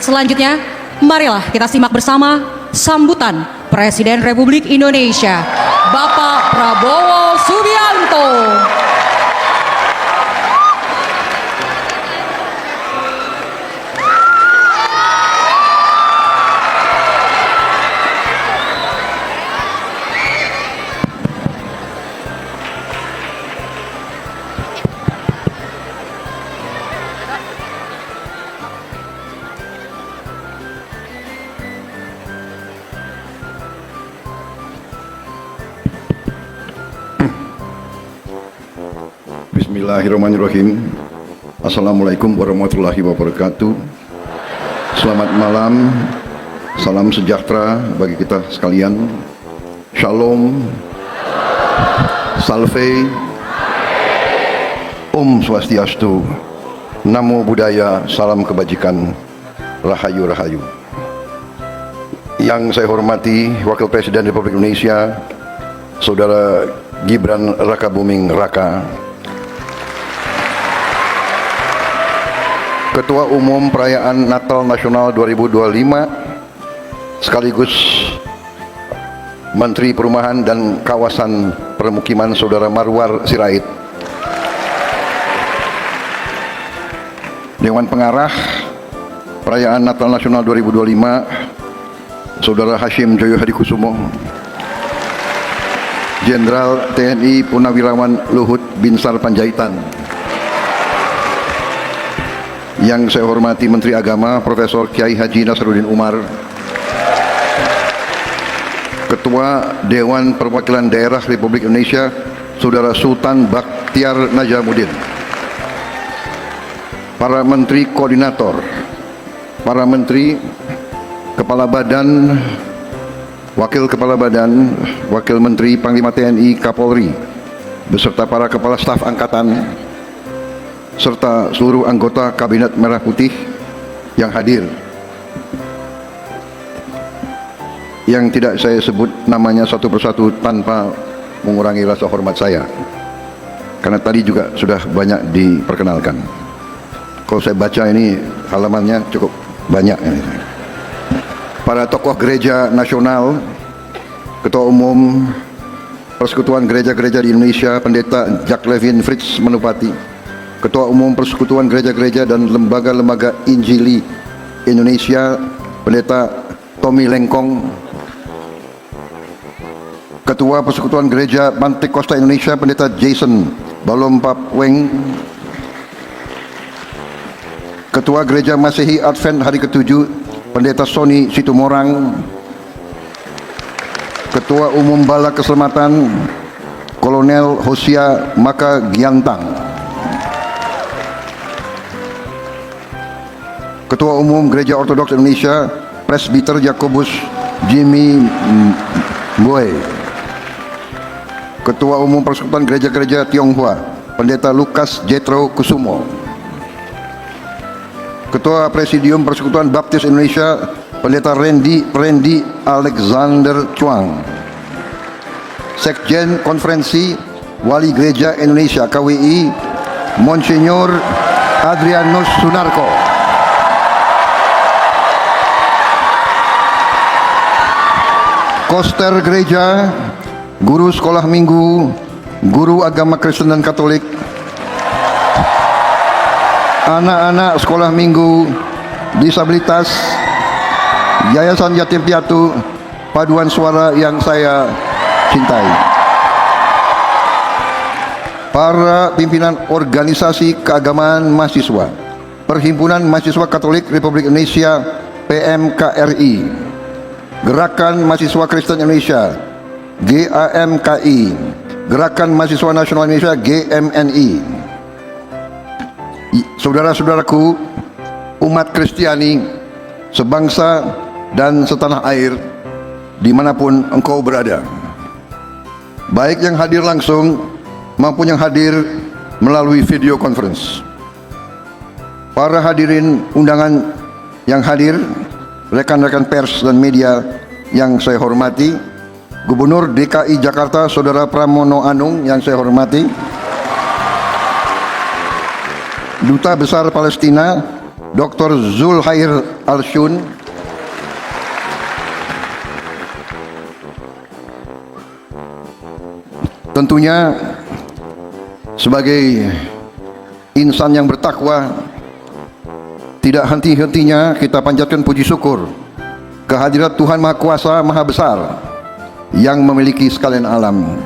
selanjutnya, marilah kita simak bersama sambutan Presiden Republik Indonesia, Bapak Prabowo Subianto. Bismillahirrahmanirrahim. Assalamualaikum warahmatullahi wabarakatuh. Selamat malam, salam sejahtera bagi kita sekalian. Shalom, Salve, Om Swastiastu, Namo Buddhaya, salam kebajikan, Rahayu Rahayu. Yang saya hormati Wakil Presiden Republik Indonesia, Saudara Gibran Rakabuming Raka, Ketua Umum Perayaan Natal Nasional 2025 sekaligus Menteri Perumahan dan Kawasan Permukiman Saudara Marwar Sirait, Dewan Pengarah Perayaan Natal Nasional 2025 Saudara Hashim Joyo Hadikusumo, Jenderal TNI Purnawirawan Luhut Binsar Panjaitan, yang saya hormati Menteri Agama Profesor Kiai Haji Nasruddin Umar, Ketua Dewan Perwakilan Daerah Republik Indonesia Saudara Sultan Bakhtiar Najamuddin, para Menteri Koordinator, para Menteri, Kepala Badan, Wakil Kepala Badan, Wakil Menteri Panglima TNI Kapolri, beserta para Kepala Staf Angkatan, serta seluruh anggota Kabinet Merah Putih yang hadir, yang tidak saya sebut namanya satu persatu tanpa mengurangi rasa hormat saya, karena tadi juga sudah banyak diperkenalkan. Kalau saya baca ini halamannya cukup banyak ini. Para tokoh gereja nasional, Ketua Umum Persekutuan Gereja-Gereja di Indonesia Pendeta Jack Levin Fritz Manupati, Ketua Umum Persekutuan Gereja-Gereja dan Lembaga-Lembaga Injili Indonesia Pendeta Tommy Lengkong, Ketua Persekutuan Gereja Pantekosta Indonesia Pendeta Jason Balompapweng, Ketua Gereja Masehi Advent Hari ke-7 Pendeta Sony Situmorang, Ketua Umum Bala Keselamatan Kolonel Hosia Maka Giantang, Ketua Umum Gereja Ortodoks Indonesia Presbiter Yakobus Jimmy Mboe, Ketua Umum Persekutuan Gereja-Gereja Tionghoa Pendeta Lukas Jetro Kusumo, Ketua Presidium Persekutuan Baptis Indonesia Pendeta Randy Alexander Chuang, Sekjen Konferensi Wali Gereja Indonesia KWI Monsignor Adrianus Sunarko, Koster Gereja, Guru Sekolah Minggu, Guru Agama Kristen dan Katolik, anak-anak Sekolah Minggu, disabilitas, Yayasan Yatim Piatu, paduan suara yang saya cintai, para pimpinan organisasi keagamaan mahasiswa, Perhimpunan Mahasiswa Katolik Republik Indonesia PMKRI, Gerakan Mahasiswa Kristen Indonesia GAMKI, Gerakan Mahasiswa Nasional Indonesia GMNI, saudara-saudaraku umat Kristiani sebangsa dan setanah air dimanapun engkau berada, baik yang hadir langsung maupun yang hadir melalui video conference. Para hadirin undangan yang hadir, rekan-rekan pers dan media yang saya hormati, Gubernur DKI Jakarta Saudara Pramono Anung yang saya hormati, Duta Besar Palestina Dr. Zulhair Al-Shun, tentunya sebagai insan yang bertakwa, tidak henti-hentinya kita panjatkan puji syukur kehadirat Tuhan Maha Kuasa Maha Besar yang memiliki sekalian alam,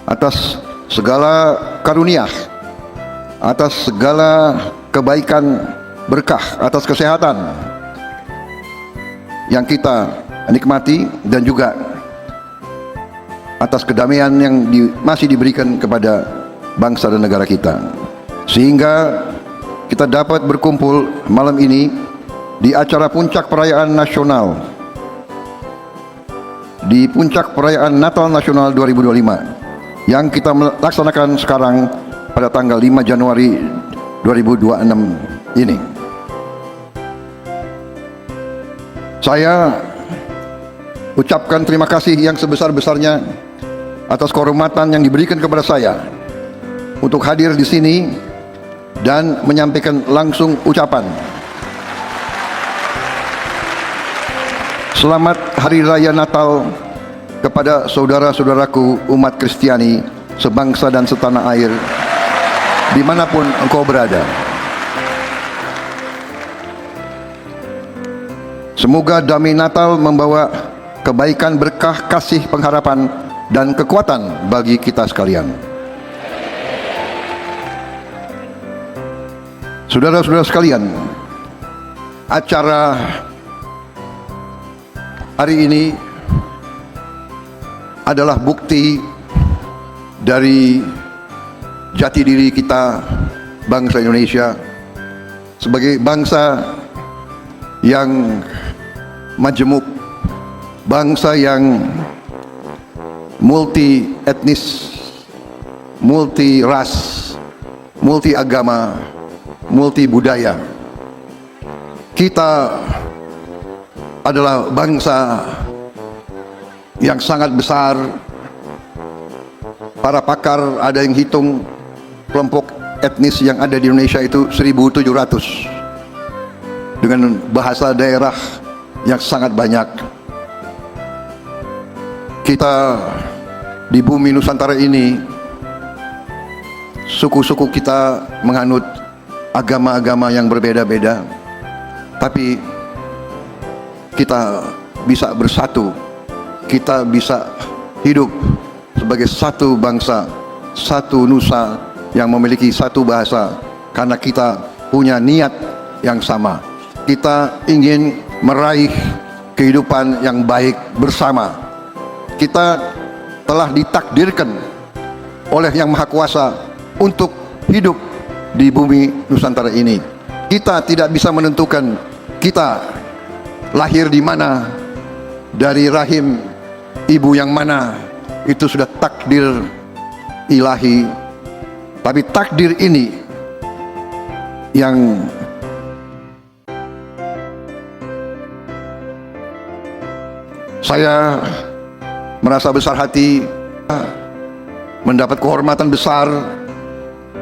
atas segala karunia, atas segala kebaikan, berkah, atas kesehatan yang kita nikmati, dan juga atas kedamaian yang masih diberikan kepada bangsa dan negara kita, sehingga kita dapat berkumpul malam ini di acara puncak perayaan nasional, di puncak perayaan Natal Nasional 2025 yang kita laksanakan sekarang pada tanggal 5 Januari 2026 ini. Saya ucapkan terima kasih yang sebesar-besarnya atas kehormatan yang diberikan kepada saya untuk hadir di sini dan menyampaikan langsung ucapan selamat Hari Raya Natal kepada saudara-saudaraku umat Kristiani sebangsa dan setanah air dimanapun engkau berada. Semoga damai Natal membawa kebaikan, berkah, kasih, pengharapan, dan kekuatan bagi kita sekalian. Saudara-saudara sekalian, acara hari ini adalah bukti dari jati diri kita, bangsa Indonesia, sebagai bangsa yang majemuk, bangsa yang multi etnis, multi ras, multi agama, multi budaya. Kita adalah bangsa yang sangat besar. Para pakar ada yang hitung kelompok etnis yang ada di Indonesia itu 1.700 dengan bahasa daerah yang sangat banyak. Kita di bumi Nusantara ini, suku-suku kita menganut agama-agama yang berbeda-beda, tapi kita bisa bersatu, kita bisa hidup sebagai satu bangsa, satu nusa yang memiliki satu bahasa, karena kita punya niat yang sama. Kita ingin meraih kehidupan yang baik bersama. Kita telah ditakdirkan oleh Yang Maha Kuasa untuk hidup di bumi Nusantara ini. Kita tidak bisa menentukan kita lahir di mana, dari rahim ibu yang mana, itu sudah takdir ilahi. Tapi takdir ini yang saya merasa besar hati mendapat kehormatan besar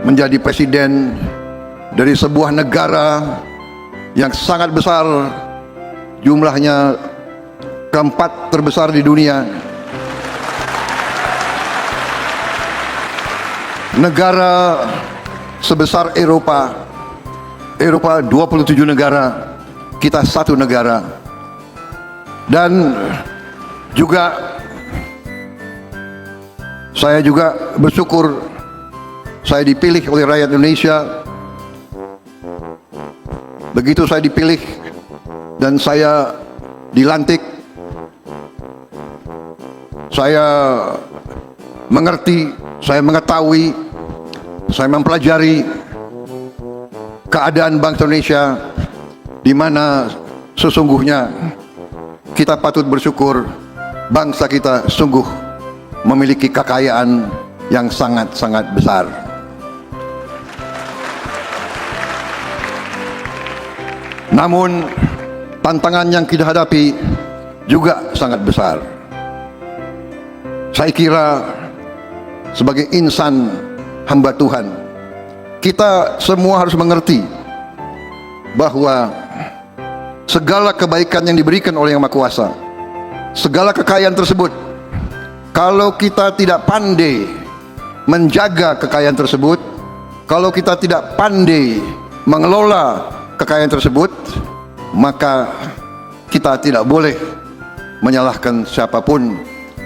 menjadi presiden dari sebuah negara yang sangat besar, jumlahnya keempat terbesar di dunia. Negara sebesar Eropa 27 negara, kita satu negara. Dan juga saya juga bersyukur saya dipilih oleh rakyat Indonesia. Begitu saya dipilih dan saya dilantik, saya mengerti, saya mengetahui, saya mempelajari keadaan bangsa Indonesia, di mana sesungguhnya kita patut bersyukur. Bangsa kita sungguh memiliki kekayaan yang sangat-sangat besar. Namun tantangan yang kita hadapi juga sangat besar. Saya kira sebagai insan hamba Tuhan, kita semua harus mengerti bahwa segala kebaikan yang diberikan oleh Yang Maha Kuasa, segala kekayaan tersebut, kalau kita tidak pandai menjaga kekayaan tersebut, kalau kita tidak pandai mengelola kekayaan tersebut, maka kita tidak boleh menyalahkan siapapun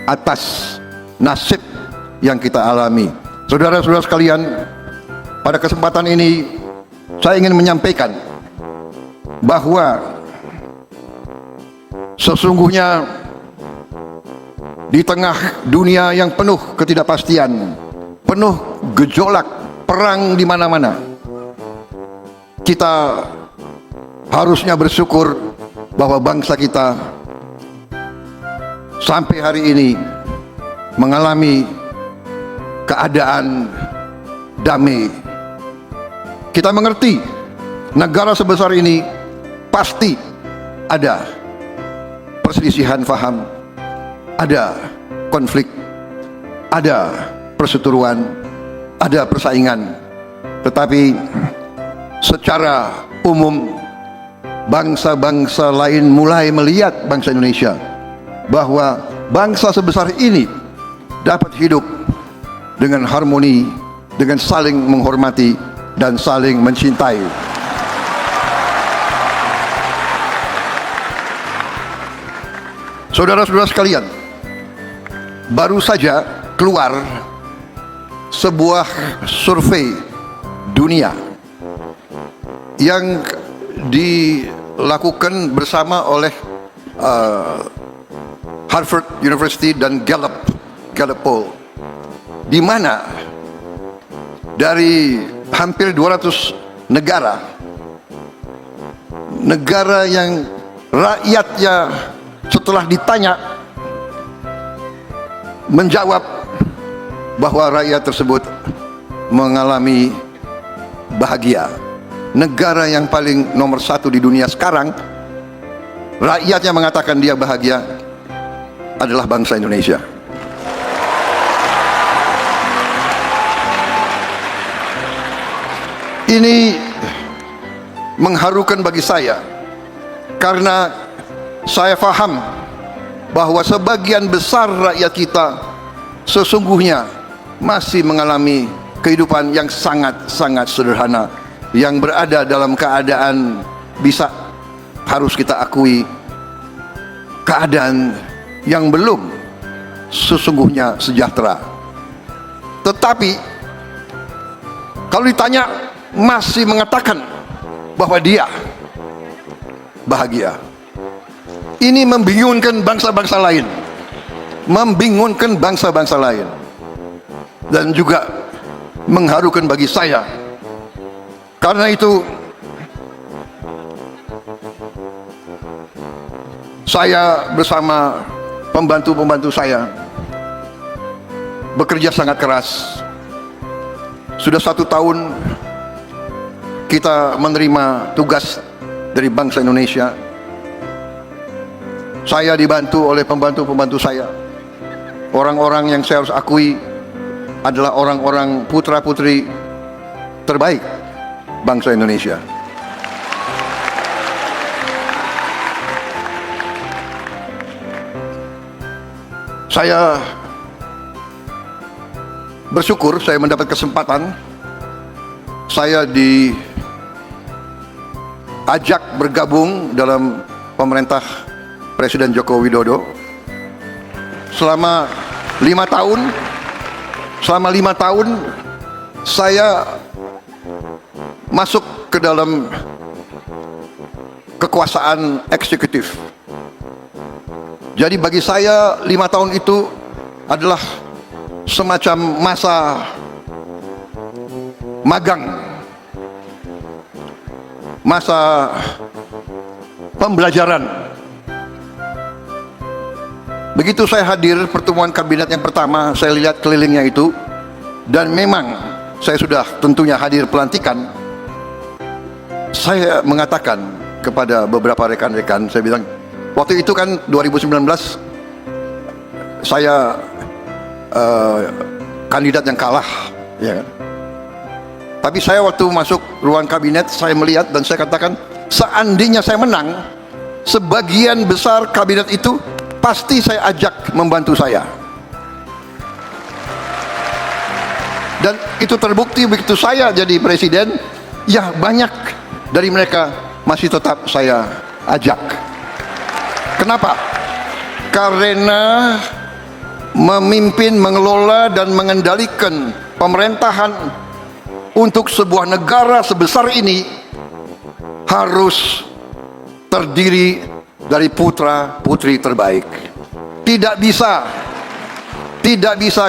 atas nasib yang kita alami. Saudara-saudara sekalian, pada kesempatan ini saya ingin menyampaikan bahwa sesungguhnya di tengah dunia yang penuh ketidakpastian, penuh gejolak, perang di mana-mana, kita harusnya bersyukur bahwa bangsa kita sampai hari ini mengalami keadaan damai. Kita mengerti negara sebesar ini pasti ada perselisihan faham, ada konflik, ada perseteruan, ada persaingan. Tetapi secara umum bangsa-bangsa lain mulai melihat bangsa Indonesia bahwa bangsa sebesar ini dapat hidup dengan harmoni, dengan saling menghormati dan saling mencintai. Saudara-saudara sekalian, baru saja keluar sebuah survei dunia yang dilakukan bersama oleh Harvard University dan Gallup Poll, di mana dari hampir 200 negara yang rakyatnya setelah ditanya menjawab bahwa rakyat tersebut mengalami bahagia. Negara yang paling nomor satu di dunia sekarang, rakyatnya mengatakan dia bahagia, adalah bangsa Indonesia. Ini mengharukan bagi saya karena saya paham bahwa sebagian besar rakyat kita sesungguhnya masih mengalami kehidupan yang sangat-sangat sederhana, yang berada dalam keadaan harus kita akui, keadaan yang belum sesungguhnya sejahtera. Tetapi kalau ditanya masih mengatakan bahwa dia bahagia. Ini membingungkan bangsa-bangsa lain, membingungkan bangsa-bangsa lain, dan juga mengharukan bagi saya. Karena itu saya bersama pembantu-pembantu saya bekerja sangat keras. Sudah 1 tahun kita menerima tugas dari bangsa Indonesia. Saya dibantu oleh pembantu-pembantu saya, orang-orang yang saya harus akui adalah orang-orang putra-putri terbaik bangsa Indonesia. Saya bersyukur saya mendapat kesempatan. Saya diajak bergabung dalam pemerintah Presiden Joko Widodo selama 5 tahun. Selama 5 tahun saya masuk ke dalam kekuasaan eksekutif. Jadi bagi saya 5 tahun itu adalah semacam masa magang, masa pembelajaran. Begitu saya hadir pertemuan kabinet yang pertama, saya lihat kelilingnya itu, dan memang saya sudah tentunya hadir pelantikan. Saya mengatakan kepada beberapa rekan-rekan, saya bilang, waktu itu kan 2019 saya kandidat yang kalah, ya kan? Tapi saya waktu masuk ruang kabinet, saya melihat dan saya katakan, seandainya saya menang, sebagian besar kabinet itu pasti saya ajak membantu saya. Dan itu terbukti begitu saya jadi presiden, ya banyak dari mereka masih tetap saya ajak. Kenapa? Karena memimpin, mengelola dan mengendalikan pemerintahan untuk sebuah negara sebesar ini harus terdiri dari putra putri terbaik. Tidak bisa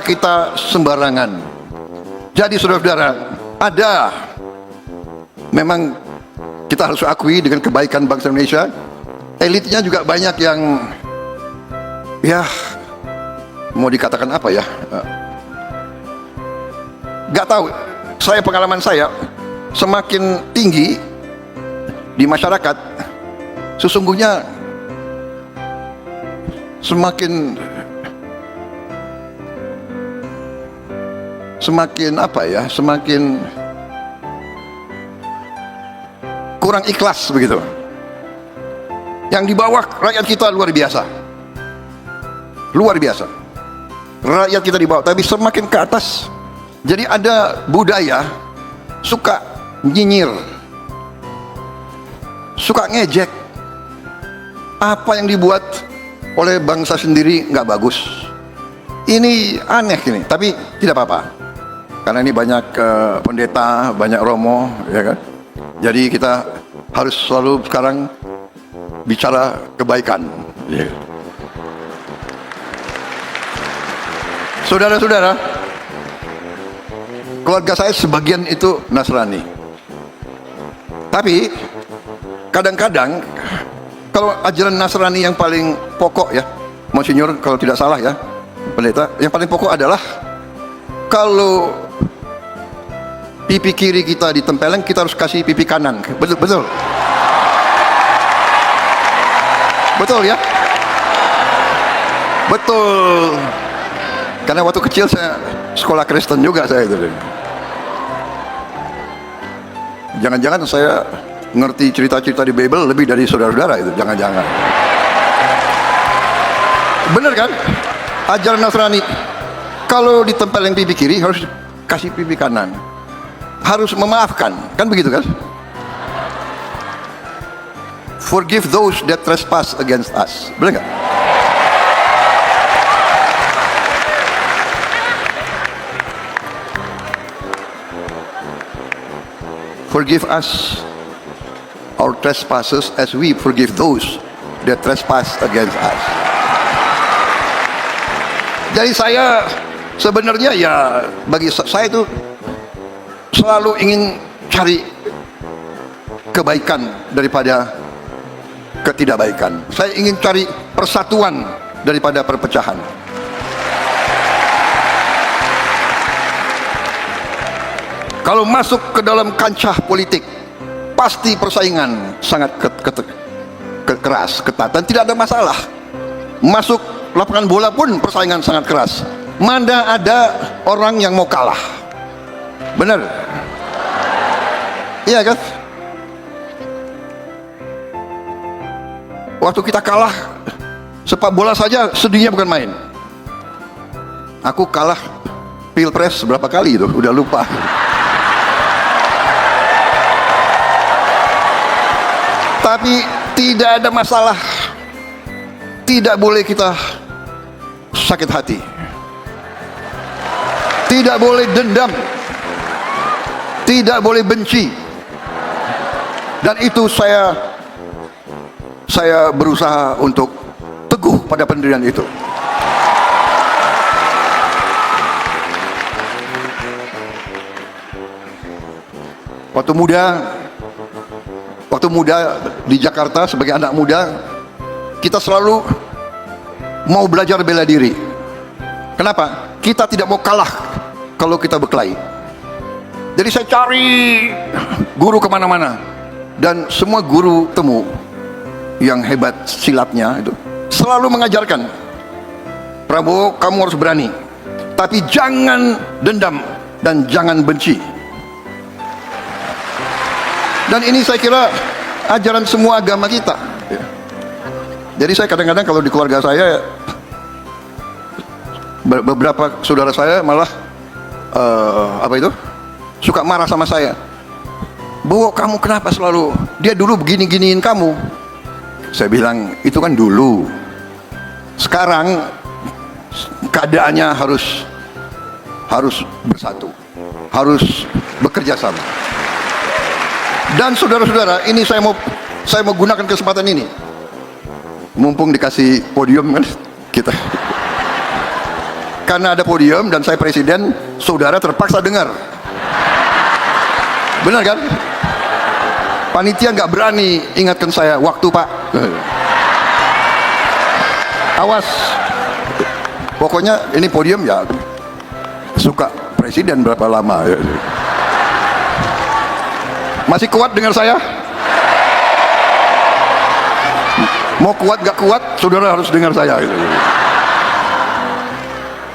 kita sembarangan. Jadi saudara-saudara, ada memang kita harus akui dengan kebaikan bangsa Indonesia, elitnya juga banyak yang ya mau dikatakan apa ya, gak tahu. Pengalaman saya semakin tinggi di masyarakat, sesungguhnya semakin apa ya, semakin kurang ikhlas begitu. Yang di bawah rakyat kita luar biasa, rakyat kita di bawah, tapi semakin ke atas jadi ada budaya suka nyinyir, suka ngejek. Apa yang dibuat oleh bangsa sendiri nggak bagus. Ini aneh ini, tapi tidak apa-apa, karena ini banyak pendeta, banyak romo, ya kan. Jadi kita harus selalu sekarang bicara kebaikan. Saudara-saudara, keluarga saya sebagian itu Nasrani. Tapi kadang-kadang kalau ajaran Nasrani yang paling pokok ya, Monsinyur kalau tidak salah ya, pendeta, yang paling pokok adalah kalau pipi kiri kita ditempeleng, kita harus kasih pipi kanan. Betul. Betul ya? Betul. Karena waktu kecil saya sekolah Kristen juga saya itu. Jangan-jangan saya ngerti cerita-cerita di Bible lebih dari saudara-saudara itu, jangan-jangan. Bener kan? Ajaran Nasrani, kalau ditempelin pipi kiri harus kasih pipi kanan, harus memaafkan, kan begitu kan? Forgive those that trespass against us, bener nggak? Forgive us our trespasses as we forgive those that trespass against us. Jadi saya sebenarnya ya, bagi saya itu selalu ingin cari kebaikan daripada ketidakbaikan. Saya ingin cari persatuan daripada perpecahan. Kalau masuk ke dalam kancah politik, pasti persaingan sangat keras, ketat, dan tidak ada masalah. Masuk lapangan bola pun persaingan sangat keras. Mana ada orang yang mau kalah? Benar? Iya kan? Waktu kita kalah sepak bola saja sedihnya bukan main. Aku kalah Pilpres berapa kali itu, udah lupa. Tapi tidak ada masalah. Tidak boleh kita sakit hati. Tidak boleh dendam. Tidak boleh benci. Dan itu saya berusaha untuk teguh pada pendirian itu. Waktu muda di Jakarta, sebagai anak muda, kita selalu mau belajar bela diri. Kenapa? Kita tidak mau kalah kalau kita berkelahi. Jadi saya cari guru kemana-mana, dan semua guru temu yang hebat silatnya itu selalu mengajarkan, Prabowo, kamu harus berani, tapi jangan dendam dan jangan benci. Dan ini saya kira ajaran semua agama kita. Ya. Jadi saya kadang-kadang kalau di keluarga saya, beberapa saudara saya malah suka marah sama saya. Bowo, kamu kenapa selalu, dia dulu begini-giniin kamu. Saya bilang, itu kan dulu. Sekarang keadaannya harus bersatu, harus bekerja sama. Dan saudara-saudara, ini saya mau gunakan kesempatan ini, mumpung dikasih podium kan kita, karena ada podium dan saya presiden, saudara terpaksa dengar. Benar kan? Panitia nggak berani ingatkan saya, waktu Pak. Awas. Pokoknya ini podium ya, suka presiden berapa lama. Masih kuat dengar saya? Mau kuat gak kuat, saudara harus dengar saya.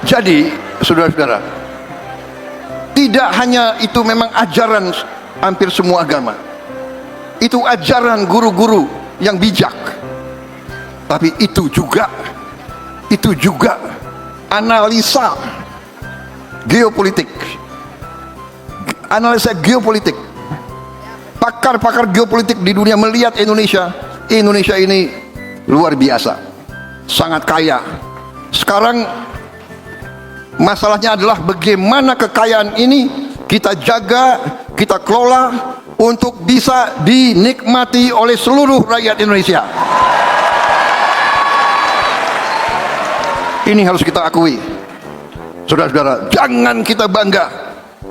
Jadi, saudara-saudara, tidak hanya itu memang ajaran hampir semua agama. Itu ajaran guru-guru yang bijak. Tapi itu juga analisa geopolitik. Analisa geopolitik. Pakar-pakar geopolitik di dunia melihat Indonesia ini luar biasa, sangat kaya. Sekarang masalahnya adalah bagaimana kekayaan ini kita jaga, kita kelola untuk bisa dinikmati oleh seluruh rakyat Indonesia. Ini harus kita akui. Saudara-saudara, jangan kita bangga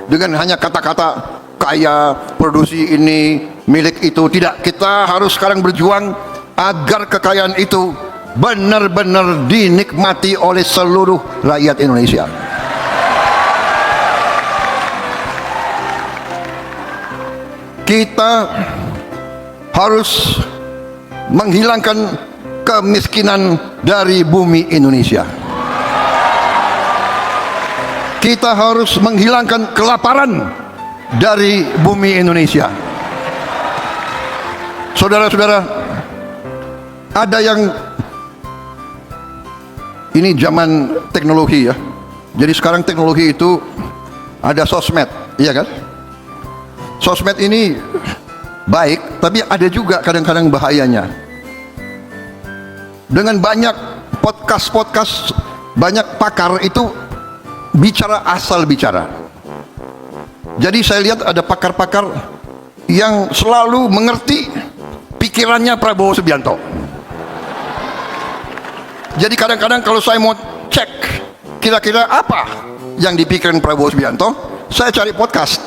dengan hanya kata-kata kaya, produksi ini, milik itu. Tidak, kita harus sekarang berjuang agar kekayaan itu benar-benar dinikmati oleh seluruh rakyat Indonesia. Kita harus menghilangkan kemiskinan dari bumi Indonesia. Kita harus menghilangkan kelaparan dari bumi Indonesia. Saudara-saudara, ada yang, ini zaman teknologi ya. Jadi sekarang teknologi itu ada sosmed, iya kan? Sosmed ini baik, tapi ada juga kadang-kadang bahayanya. Dengan banyak podcast, banyak pakar itu bicara asal bicara. Jadi saya lihat ada pakar-pakar yang selalu mengerti pikirannya Prabowo Subianto. Jadi kadang-kadang kalau saya mau cek kira-kira apa yang dipikirkan Prabowo Subianto, saya cari podcast.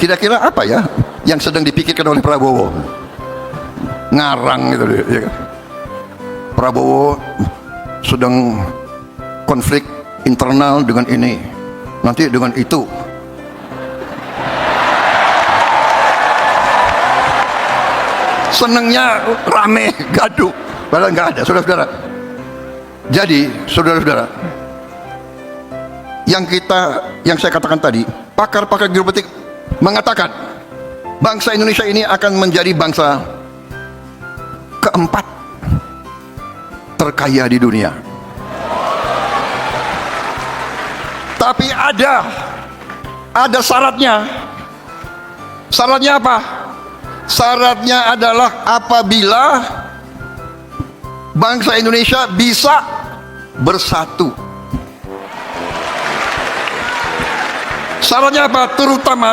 Kira-kira apa ya yang sedang dipikirkan oleh Prabowo? Ngarang gitu ya kan? Prabowo sedang konflik internal dengan ini, nanti dengan itu. Senengnya rame, gaduh, padahal nggak ada, saudara-saudara. Jadi, saudara-saudara, yang saya katakan tadi, pakar-pakar geopolitik mengatakan bangsa Indonesia ini akan menjadi bangsa keempat terkaya di dunia. Tapi ada syaratnya. Syaratnya apa? Syaratnya adalah apabila bangsa Indonesia bisa bersatu. Syaratnya apa? Terutama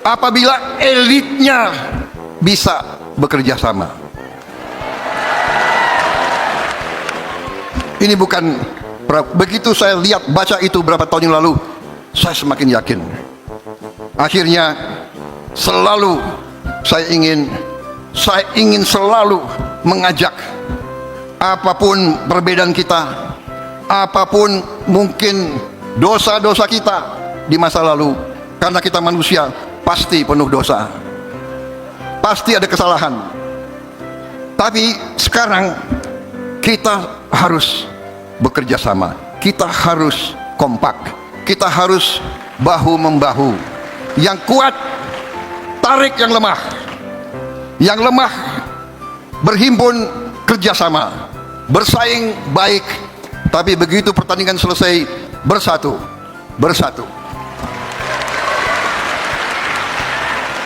apabila elitnya bisa bekerja sama. Ini bukan, begitu saya lihat baca itu berapa tahun yang lalu, saya semakin yakin. Akhirnya selalu saya ingin selalu mengajak, apapun perbedaan kita, apapun mungkin dosa-dosa kita di masa lalu, karena kita manusia pasti penuh dosa, pasti ada kesalahan. Tapi sekarang kita harus bekerja sama, kita harus kompak, kita harus bahu membahu. Yang kuat tarik yang lemah. yang lemah berhimpun kerjasama, bersaing baik, tapi begitu pertandingan selesai bersatu.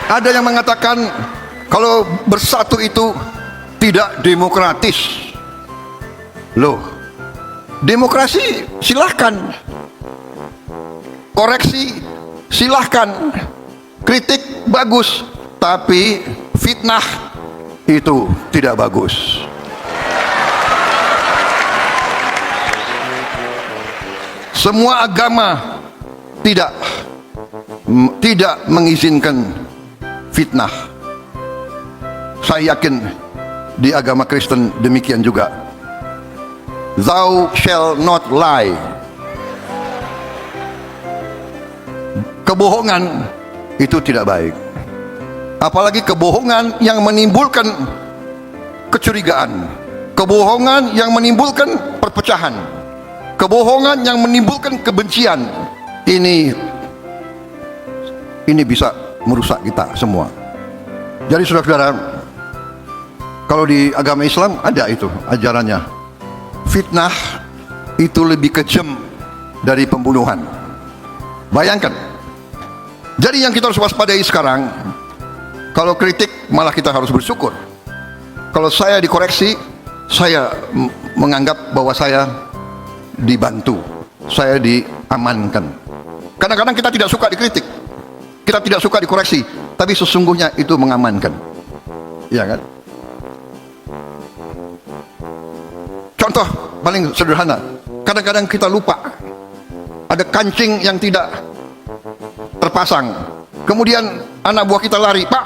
Ada yang mengatakan kalau bersatu itu tidak demokratis. Loh, demokrasi silahkan, koreksi silahkan, kritik bagus, tapi fitnah itu tidak bagus. Semua agama tidak mengizinkan fitnah. Saya yakin di agama Kristen demikian juga. Thou shall not lie. Kebohongan itu tidak baik. Apalagi kebohongan yang menimbulkan kecurigaan, kebohongan yang menimbulkan perpecahan, kebohongan yang menimbulkan kebencian. Ini bisa merusak kita semua. Jadi saudara-saudara, kalau di agama Islam ada itu ajarannya. Fitnah itu lebih kejam dari pembunuhan. Bayangkan. Jadi yang kita harus waspadai sekarang, kalau kritik malah kita harus bersyukur. Kalau saya dikoreksi, saya menganggap bahwa saya dibantu, saya diamankan. Kadang-kadang kita tidak suka dikritik, kita tidak suka dikoreksi, tapi sesungguhnya itu mengamankan. Iya kan? Contoh paling sederhana, kadang-kadang kita lupa ada kancing yang tidak terpasang, kemudian anak buah kita lari, "Pak,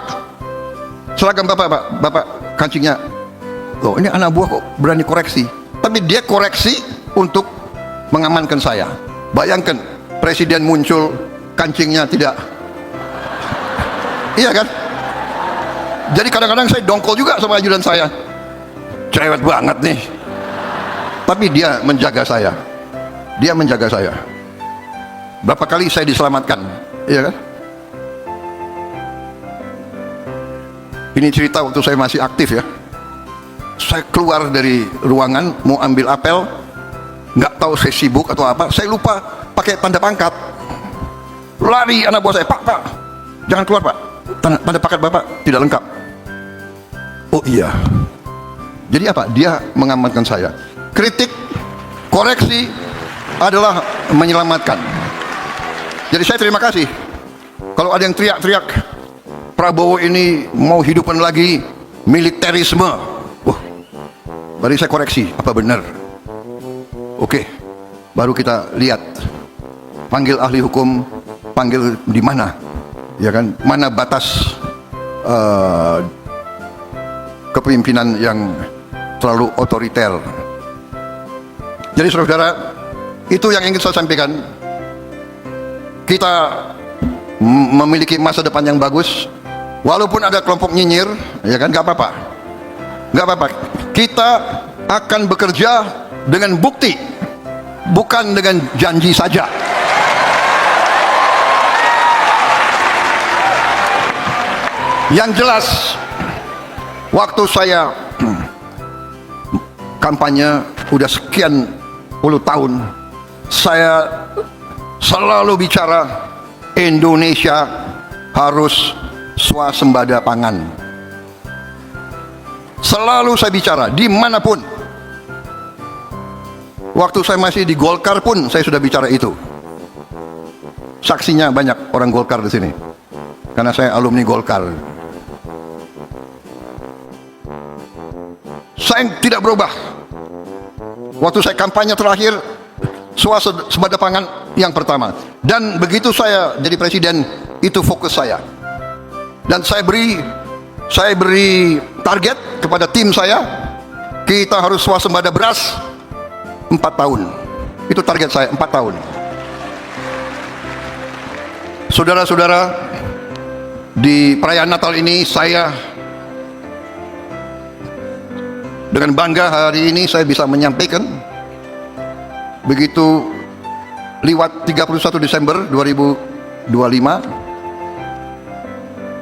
seragam bapak kancingnya." Loh, ini anak buah kok berani koreksi, tapi dia koreksi untuk mengamankan saya. Bayangkan presiden muncul, kancingnya tidak. Iya kan? Jadi kadang-kadang saya dongkol juga sama ajudan saya, cerewet banget nih, tapi dia menjaga saya. Berapa kali saya diselamatkan, iya kan? Ini cerita waktu saya masih aktif ya. Saya keluar dari ruangan mau ambil apel, nggak tahu saya sibuk atau apa, saya lupa pakai tanda pangkat. Lari anak buah saya, "Pak, jangan keluar Pak, tanda pangkat Bapak tidak lengkap." Oh iya. Jadi apa? Dia mengamankan saya. Kritik, koreksi adalah menyelamatkan. Jadi saya terima kasih. Kalau ada yang teriak-teriak, Prabowo ini mau hidupkan lagi militerisme, baru saya koreksi, apa benar? Oke, baru kita lihat, panggil ahli hukum, panggil di mana, ya kan? Mana batas kepemimpinan yang terlalu otoriter. Jadi saudara, itu yang ingin saya sampaikan. Kita memiliki masa depan yang bagus, walaupun ada kelompok nyinyir, ya kan, nggak apa-apa. Kita akan bekerja dengan bukti, bukan dengan janji saja. Yang jelas, waktu saya kampanye udah sekian puluh tahun, saya selalu bicara Indonesia harus swasembada pangan. Selalu saya bicara dimanapun. Waktu saya masih di Golkar pun saya sudah bicara itu. Saksinya banyak orang Golkar di sini, karena saya alumni Golkar. Saya tidak berubah. Waktu saya kampanye terakhir, swasembada pangan yang pertama. Dan begitu saya jadi presiden, itu fokus saya. Dan saya beri target kepada tim saya, kita harus swasembada beras 4 tahun. Itu target saya, 4 tahun. Saudara-saudara, di perayaan Natal ini saya dengan bangga hari ini saya bisa menyampaikan, begitu lewat 31 Desember 2025,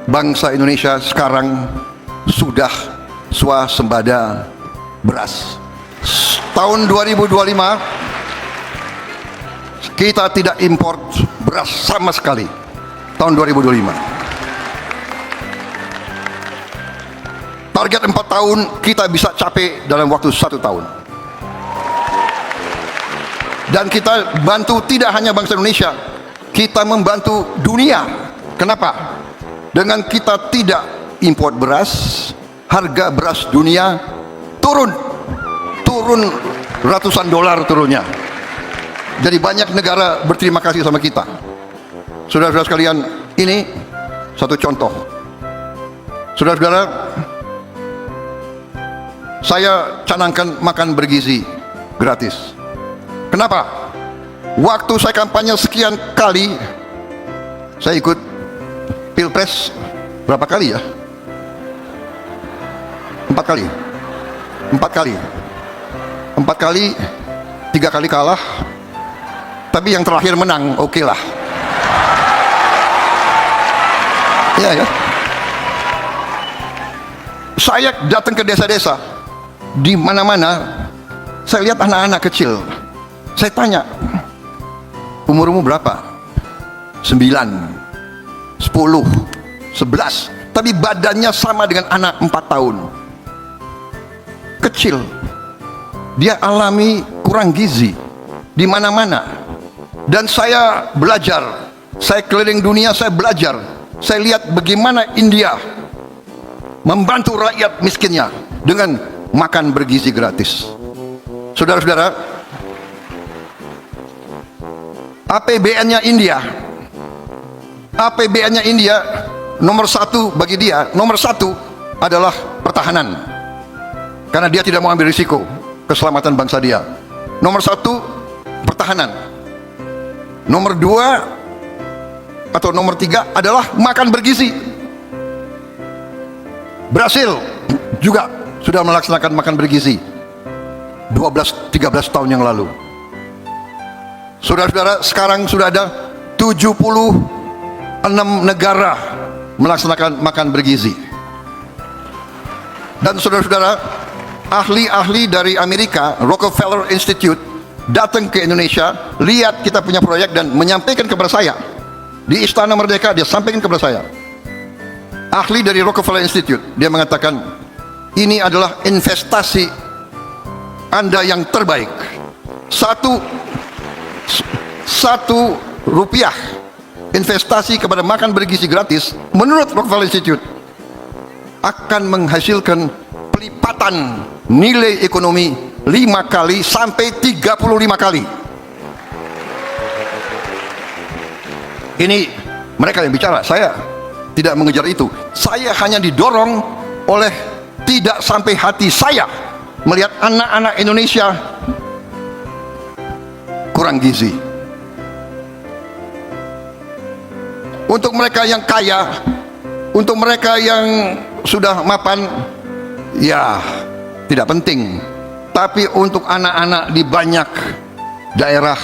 bangsa Indonesia sekarang sudah swasembada beras. Tahun 2025 kita tidak impor beras sama sekali. Tahun 2025. Target 4 tahun kita bisa capai dalam waktu 1 tahun. Dan kita bantu tidak hanya bangsa Indonesia, kita membantu dunia. Kenapa? Dengan kita tidak impor beras, harga beras dunia turun ratusan dolar turunnya. Jadi banyak negara berterima kasih sama kita. Saudara-saudara sekalian, ini satu contoh. Saudara-saudara, saya canangkan makan bergizi gratis. Kenapa? Waktu saya kampanye sekian kali, saya ikut Pilpres berapa kali ya? 4 kali. 3 kali kalah, tapi yang terakhir menang, oke lah. Ya. Saya datang ke desa-desa, di mana-mana saya lihat anak-anak kecil. Saya tanya, umurmu berapa? 9, 10, 11, tapi badannya sama dengan anak 4 tahun. Kecil. Dia alami kurang gizi di mana-mana. Dan saya belajar, saya keliling dunia, saya belajar. Saya lihat bagaimana India membantu rakyat miskinnya dengan makan bergizi gratis. Saudara-saudara, APBN-nya India nomor 1 bagi dia, nomor 1 adalah pertahanan, karena dia tidak mau ambil risiko keselamatan bangsa dia. Nomor 1 pertahanan. Nomor 2 atau nomor 3 adalah makan bergizi. Brasil juga sudah melaksanakan makan bergizi 12-13 tahun yang lalu. Saudara-saudara, sekarang sudah ada 76 negara melaksanakan makan bergizi. Dan saudara-saudara, ahli-ahli dari Amerika, Rockefeller Institute, datang ke Indonesia, lihat kita punya proyek dan menyampaikan kepada saya di Istana Merdeka. Dia sampaikan kepada saya, ahli dari Rockefeller Institute, dia mengatakan, ini adalah investasi Anda yang terbaik. Satu rupiah investasi kepada makan bergizi gratis, menurut Rockefeller Institute, akan menghasilkan pelipatan nilai ekonomi 5 kali sampai 35 kali. Ini mereka yang bicara, saya tidak mengejar itu. Saya hanya didorong oleh tidak sampai hati saya melihat anak-anak Indonesia kurang gizi. Untuk mereka yang kaya, untuk mereka yang sudah mapan, ya tidak penting. Tapi untuk anak-anak di banyak daerah,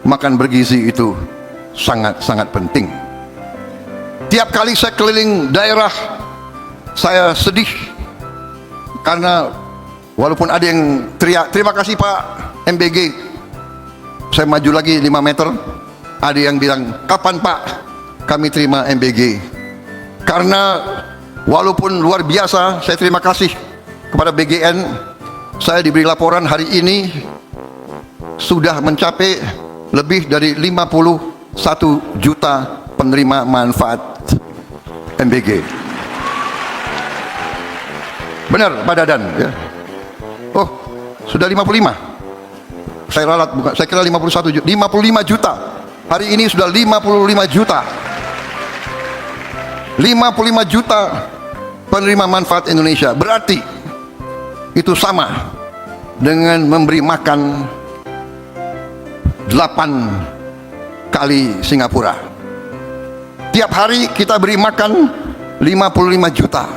makan bergizi itu sangat-sangat penting. Tiap kali saya keliling daerah, saya sedih karena walaupun ada yang teriak, terima kasih Pak MBG, saya maju lagi 5 meter, ada yang bilang, kapan Pak kami terima MBG? Karena walaupun luar biasa, saya terima kasih kepada BGN, saya diberi laporan hari ini sudah mencapai lebih dari 51 juta penerima manfaat MBG. Benar Pak Dadan ya? Oh, sudah 55. Saya ralat, bukan, saya kira 51 juta, 55 juta. Hari ini sudah 55 juta. 55 juta penerima manfaat Indonesia. Berarti itu sama dengan memberi makan 8 kali Singapura. Tiap hari kita beri makan 55 juta.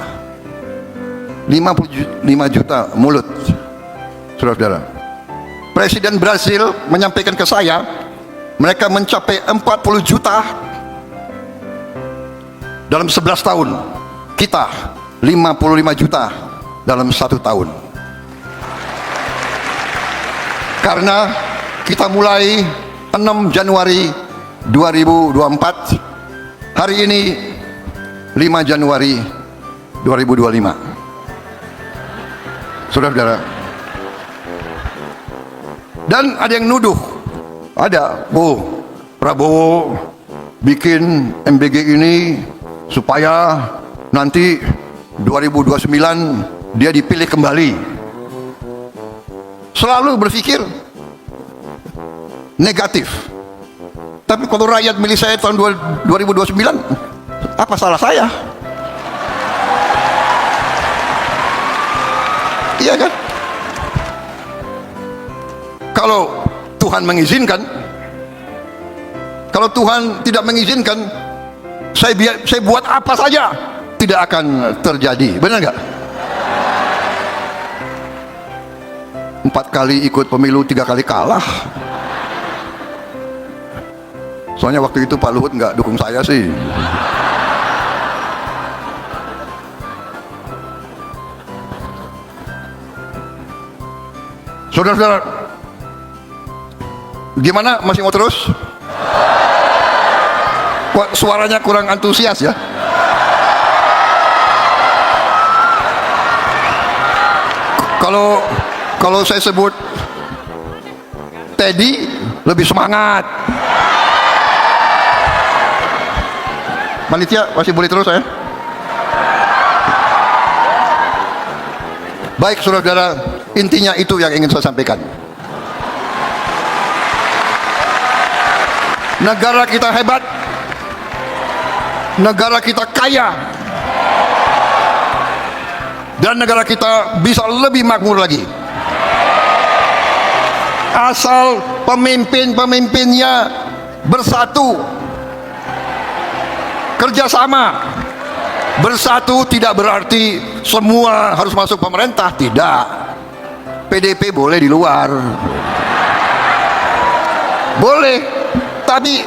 55 juta mulut. Saudara-saudara, Presiden Brasil menyampaikan ke saya, mereka mencapai 40 juta dalam 11 tahun. Kita 55 juta dalam 1 tahun. Karena kita mulai 6 Januari 2024, hari ini 5 Januari 2025. Saudara-saudara, dan ada yang nuduh, Prabowo bikin MBG ini supaya nanti 2029 dia dipilih kembali. Selalu berpikir negatif. Tapi kalau rakyat milih saya tahun 2029, apa salah saya? Iya kan? Kalau Tuhan mengizinkan, kalau Tuhan tidak mengizinkan, saya buat apa saja tidak akan terjadi. Benar nggak? 4 kali ikut pemilu, 3 kali kalah. Soalnya waktu itu Pak Luhut nggak dukung saya sih. Saudara-saudara, gimana, masih mau terus? Kok suaranya kurang antusias ya? Kalau saya sebut Teddy lebih semangat. Panitia masih boleh terus ya? Baik saudara-saudara, intinya itu yang ingin saya sampaikan. Negara kita hebat, negara kita kaya, dan negara kita bisa lebih makmur lagi asal pemimpin-pemimpinnya bersatu, kerjasama. Bersatu tidak berarti semua harus masuk pemerintah, tidak. PDP boleh di luar, boleh, tapi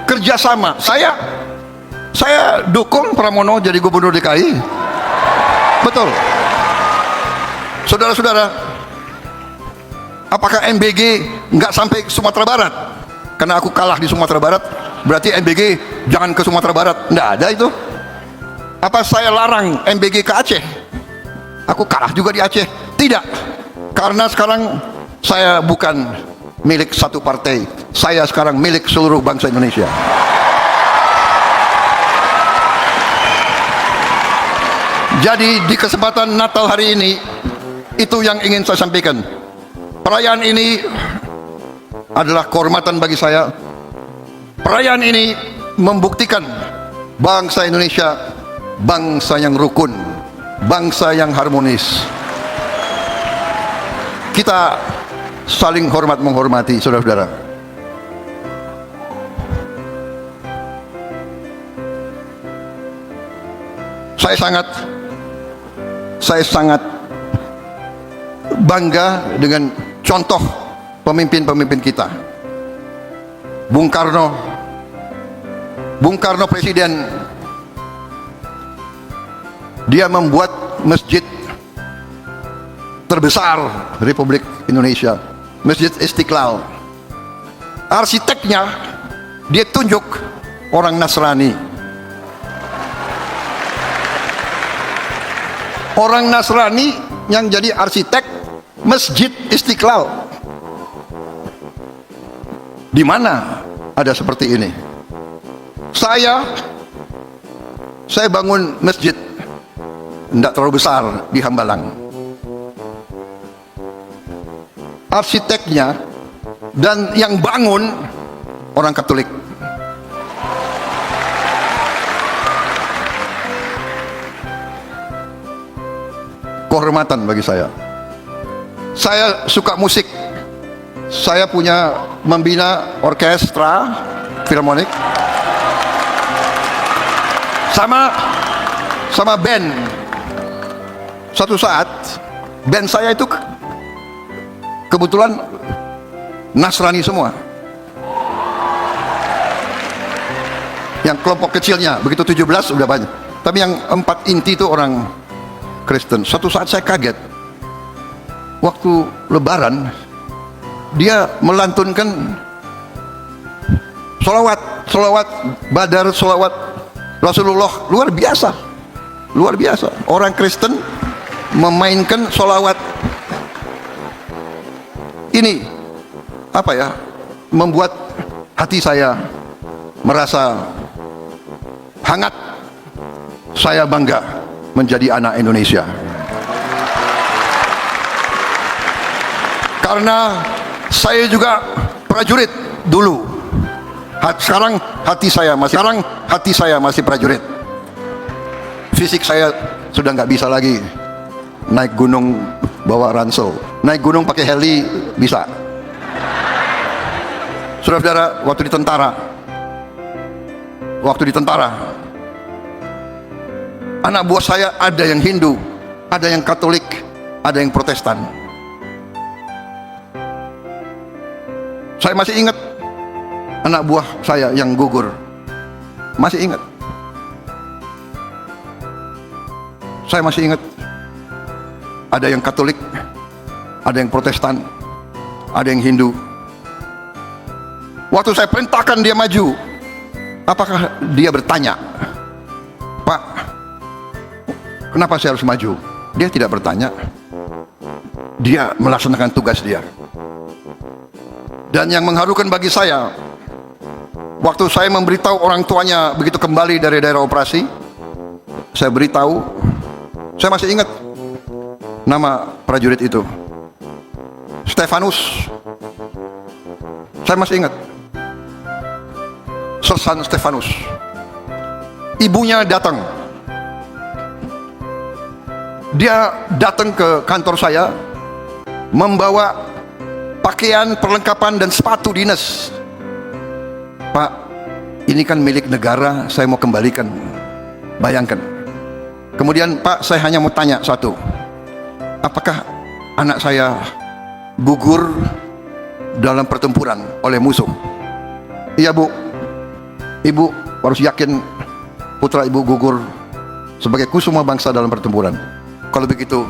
kerjasama. Saya dukung Pramono jadi gubernur DKI, betul. Saudara-saudara, apakah MBG nggak sampai Sumatera Barat? Karena aku kalah di Sumatera Barat, berarti MBG jangan ke Sumatera Barat? Nggak ada itu. Apa saya larang MBG ke Aceh? Aku kalah juga di Aceh? Tidak, karena sekarang saya bukan milik satu partai, saya sekarang milik seluruh bangsa Indonesia. Jadi di kesempatan Natal hari ini, itu yang ingin saya sampaikan. Perayaan ini adalah kehormatan bagi saya. Perayaan ini membuktikan bangsa Indonesia bangsa yang rukun, bangsa yang harmonis. Kita saling hormat menghormati, saudara-saudara. Saya sangat bangga dengan contoh pemimpin-pemimpin kita. Bung Karno presiden, dia membuat masjid terbesar Republik Indonesia, Masjid Istiqlal. Arsiteknya dia tunjuk orang Nasrani. Orang Nasrani yang jadi arsitek Masjid Istiqlal. Di mana ada seperti ini? Saya bangun masjid tidak terlalu besar di Hambalang. Arsiteknya dan yang bangun orang Katolik. Kehormatan bagi saya. Saya suka musik. Saya punya membina orkestra filharmonik sama band. Suatu saat band saya itu kebetulan Nasrani semua. Yang kelompok kecilnya begitu 17 udah banyak. Tapi yang 4 inti itu orang Kristen. Suatu saat saya kaget, waktu Lebaran dia melantunkan solawat Badar, solawat Rasulullah. Luar biasa orang Kristen memainkan solawat. Ini apa ya, membuat hati saya merasa hangat. Saya bangga menjadi anak Indonesia, karena saya juga prajurit dulu. Sekarang hati saya masih prajurit. Fisik saya sudah nggak bisa lagi naik gunung bawa ransel, naik gunung pakai heli bisa. Saudara-saudara, waktu di tentara, anak buah saya ada yang Hindu, ada yang Katolik, ada yang Protestan. Saya masih ingat anak buah saya yang gugur, masih ingat. Saya masih ingat ada yang Katolik, ada yang Protestan, ada yang Hindu. Waktu saya perintahkan dia maju, apakah dia bertanya, "Pak, kenapa saya harus maju?" Dia tidak bertanya. Dia melaksanakan tugas dia. Dan yang mengharukan bagi saya, waktu saya memberitahu orang tuanya begitu kembali dari daerah operasi, saya beritahu, saya masih ingat nama prajurit itu, Stefanus. Saya masih ingat, Sersan Stefanus. Ibunya datang. Dia datang ke kantor saya membawa pakaian, perlengkapan, dan sepatu dinas. "Pak, ini kan milik negara, saya mau kembalikan." Bayangkan. Kemudian, "Pak, saya hanya mau tanya satu, apakah anak saya gugur dalam pertempuran oleh musuh?" "Iya, Bu. Ibu harus yakin putra ibu gugur sebagai kusuma bangsa dalam pertempuran. Kalau begitu,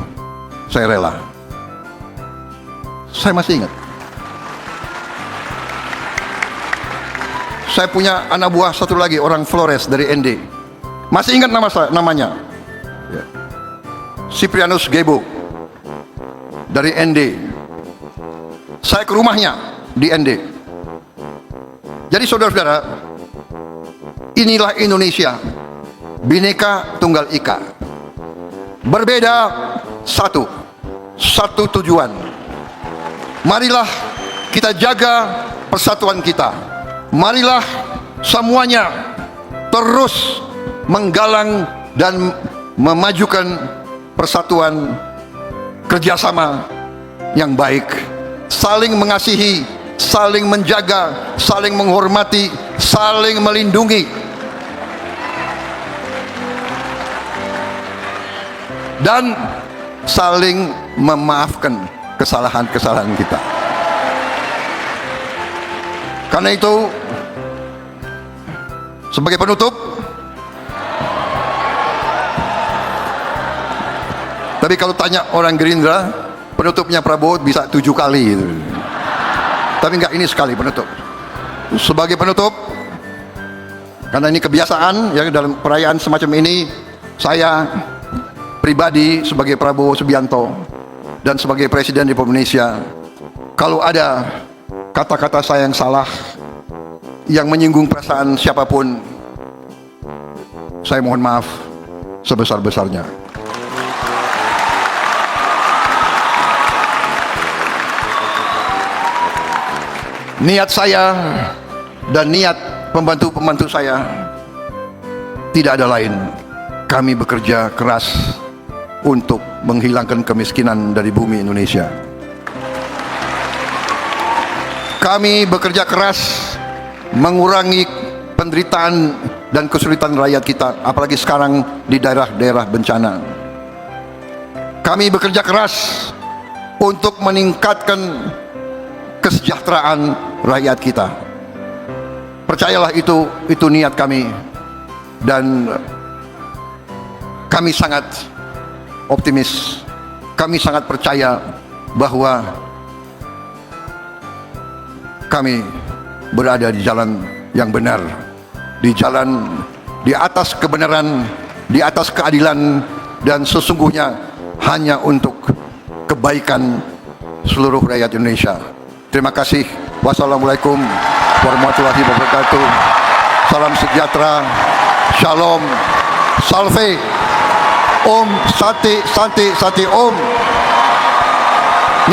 saya rela." Saya masih ingat. Saya punya anak buah satu lagi, orang Flores dari ND. Masih ingat namanya, Siprianus Gebo dari ND. Saya ke rumahnya di ND. Jadi saudara-saudara, inilah Indonesia, Bhinneka Tunggal Ika. Berbeda satu tujuan. Marilah kita jaga persatuan kita. Marilah semuanya terus menggalang dan memajukan persatuan, kerjasama yang baik, saling mengasihi, saling menjaga, saling menghormati, saling melindungi, dan saling memaafkan kesalahan-kesalahan kita. Karena itu, sebagai penutup, tapi kalau tanya orang Gerindra, penutupnya Prabowo bisa 7 kali gitu. Tapi enggak, ini sekali penutup. Sebagai penutup, karena ini kebiasaan ya dalam perayaan semacam ini, saya pribadi sebagai Prabowo Subianto dan sebagai Presiden Republik Indonesia, kalau ada kata-kata saya yang salah, yang menyinggung perasaan siapapun, saya mohon maaf sebesar-besarnya. Niat saya dan niat pembantu-pembantu saya tidak ada lain. Kami bekerja keras untuk menghilangkan kemiskinan dari bumi Indonesia. Kami bekerja keras mengurangi penderitaan dan kesulitan rakyat kita, apalagi sekarang di daerah-daerah bencana. Kami bekerja keras untuk meningkatkan kesejahteraan rakyat kita. Percayalah, itu niat kami, dan kami sangat optimis. Kami sangat percaya bahwa kami berada di jalan yang benar, di jalan di atas kebenaran, di atas keadilan, dan sesungguhnya hanya untuk kebaikan seluruh rakyat Indonesia. Terima kasih. Wassalamualaikum warahmatullahi wabarakatuh. Salam sejahtera. Shalom. Salve. Om Santi Santi Santi Om.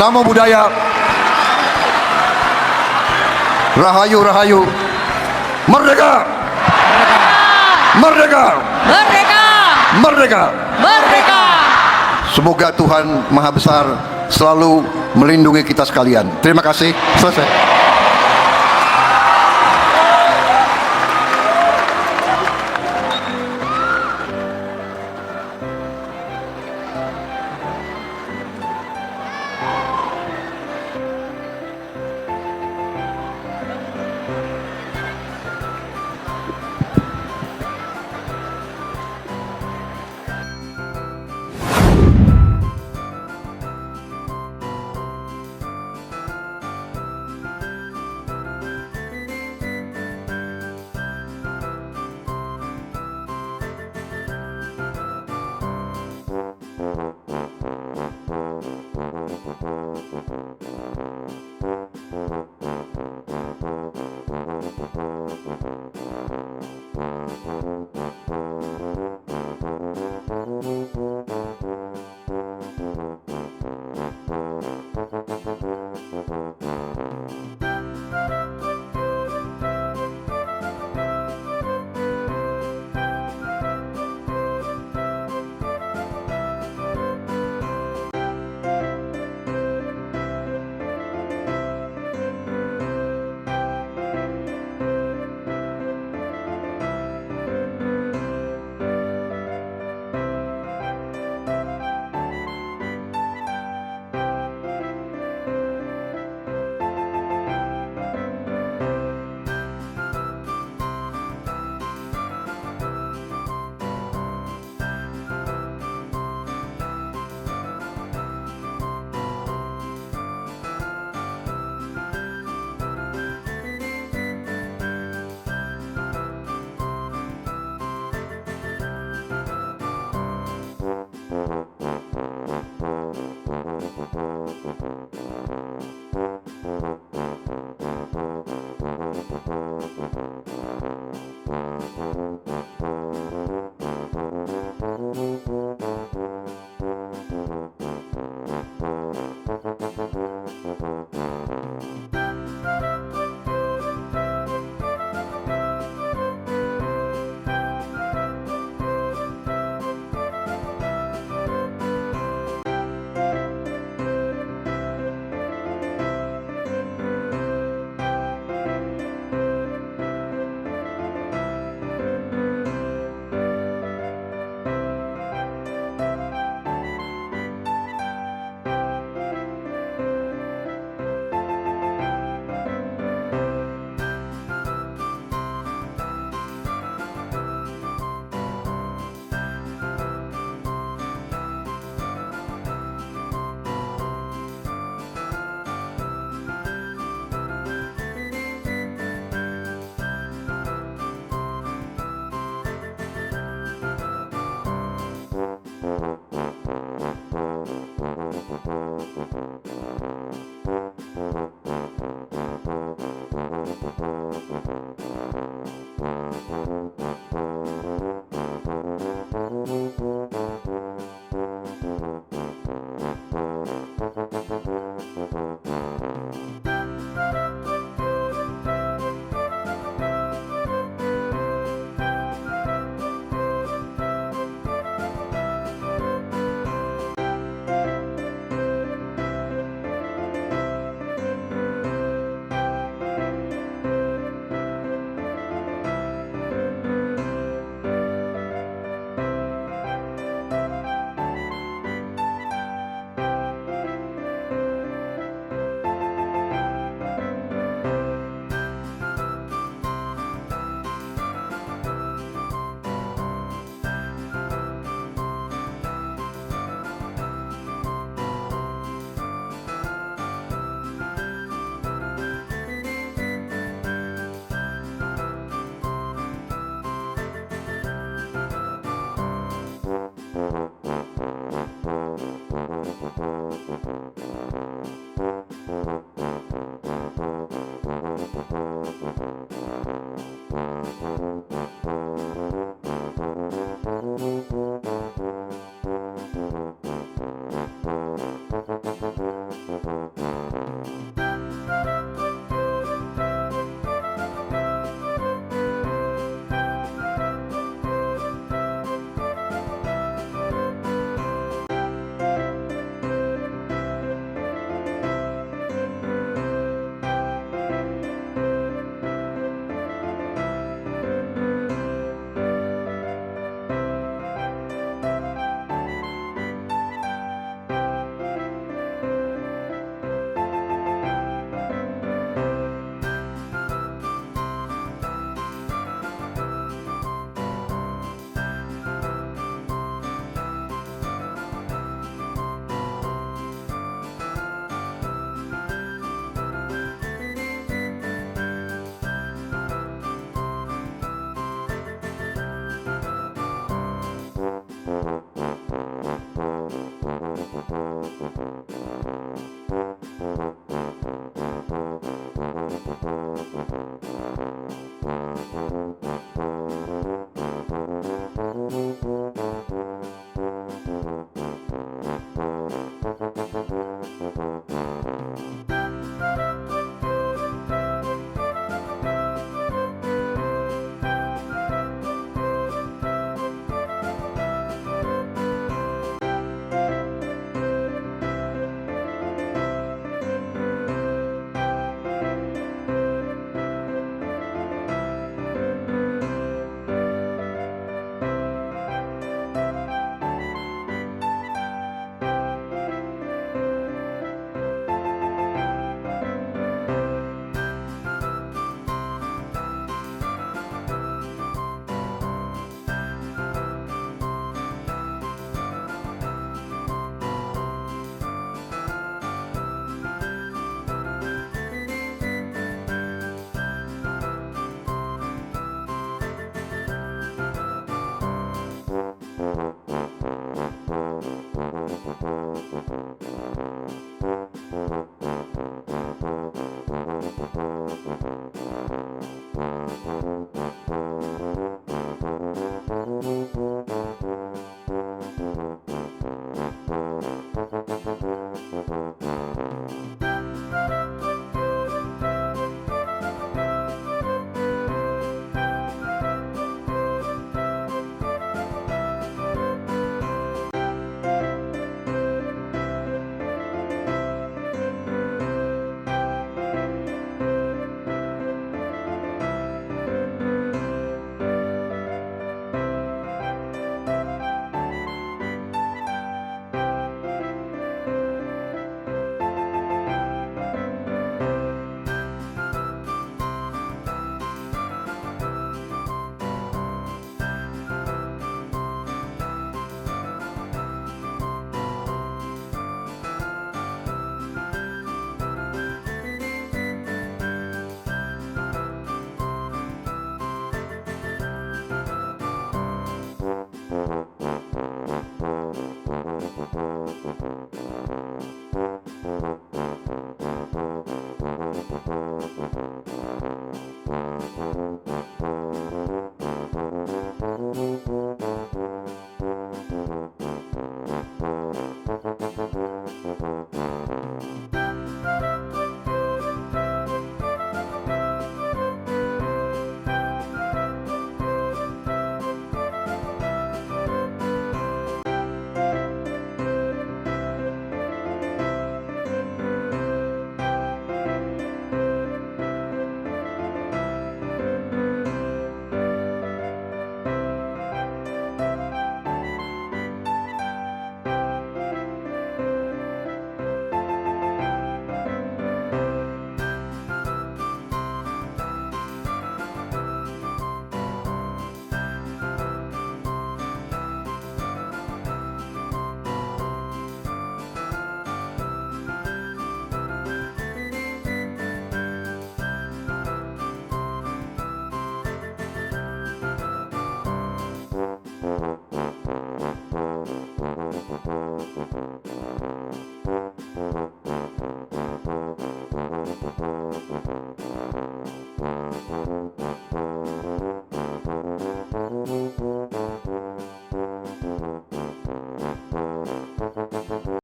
Namo Buddhaya. Rahayu Rahayu. Merdeka. Merdeka. Merdeka! Merdeka. Merdeka! Semoga Tuhan Maha Besar selalu melindungi kita sekalian. Terima kasih. Selesai.